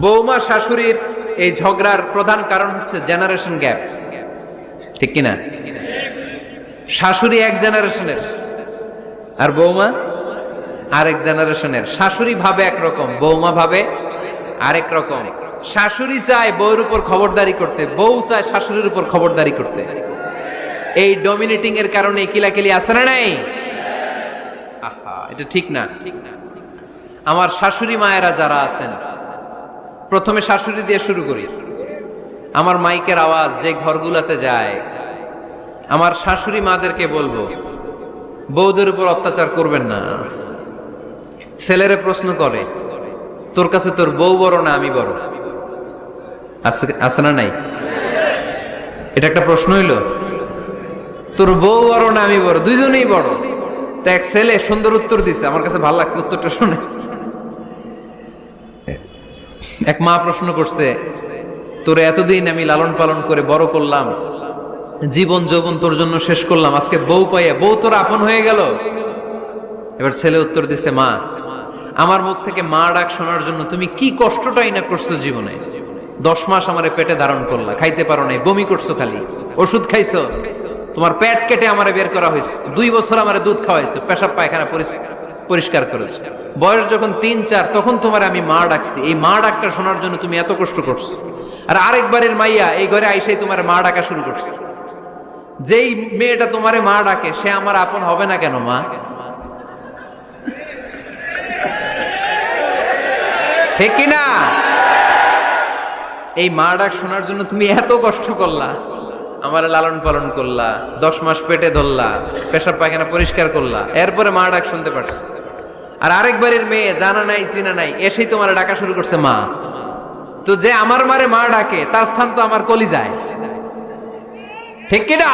বৌমা শাশুড়ির এই ঝগড়ার প্রধান কারণ হচ্ছে জেনারেশন গ্যাপ, ঠিক কিনা? শাশুড়ি এক জেনারেশনের আর বৌমা আরেক জেনারেশনের। শাশুড়ি ভাবে একরকম, বৌমা ভাবে আরেক রকম। শাশুড়ি চায় বউর উপর খবরদারি করতে, বউ চায় শাশুড়ির উপর খবরদারি করতে। এই ডমিনেটিং এর কারণে কিলাকিলি আছে না নাই? আহা, এটা ঠিক না। আমার শাশুড়ি মায়েরা যারা আছেন, প্রথমে শাশুড়ি দিয়ে শুরু করি। আমার মাইকের আওয়াজ যে ঘরগুলাতে যায়, আমার শাশুড়ি মাদেরকে বলবো, বউদের উপর অত্যাচার করবেন না। ছেলেরে প্রশ্ন করে, তোর কাছে তোর বউ বড় না আমি বড়? আছে না নাই? এটা একটা প্রশ্ন হইল। তোর বউ বড় না আমি বড়? দুইজনেই বড়। তো এক ছেলে সুন্দর উত্তর দিছে, আমার কাছে ভালো লাগছে উত্তরটা শুনে। এক মা প্রশ্ন করছে, তোর এতদিন আমি লালন পালন করে বড় করলাম, জীবন যৌবন তোর জন্য শেষ করলাম, আজকে বউ পাইয়া বউ তোর আপন হয়ে গেল? এবার ছেলে উত্তর দিছে, মা, আমার মুখ থেকে মা ডাক শোনার জন্য তুমি কি কষ্টটাই না করছো জীবনে। 10 মাস আমারে পেটে ধারণ করলা, খাইতে পারো নাই, বমি করছো, খালি ওষুধ খাইছো, তোমার পেট কেটে আমারে বের করা হয়েছে, 2 বছর আমারে দুধ খাওয়াইছো, পেশাব পায়খানা পরিষ্কার করেছো। বয়স যখন 3-4 তখন তোমার আমি মা ডাকছি, এই মা ডাকটা শোনার জন্য তুমি এত কষ্ট করছো। আর আরেকবারের মাইয়া এই ঘরে আইসাই তোমার মা ডাকা শুরু করছে। যেই মেয়েটা তোমারে মা ডাকে সে আমার আপন হবে না কেন মা? ঠিক কিনা? এই মা ডাক শোনার জন্য তুমি এত কষ্ট করলা, আমার লালন পালন করলা, 10 মাস পেটে ধরলা, পেশাব পায়খানা পরিষ্কার করলা, এরপরে মা ডাক শুনতে পারছো। আর আরেকবারের মেয়ে জানা নাই চিনা নাই এসেই তোমার ডাকা শুরু করছে মা। তো যে আমার মারে মা ডাকে তার স্থান তো আমার কলিজায়, ঠিক কিনা?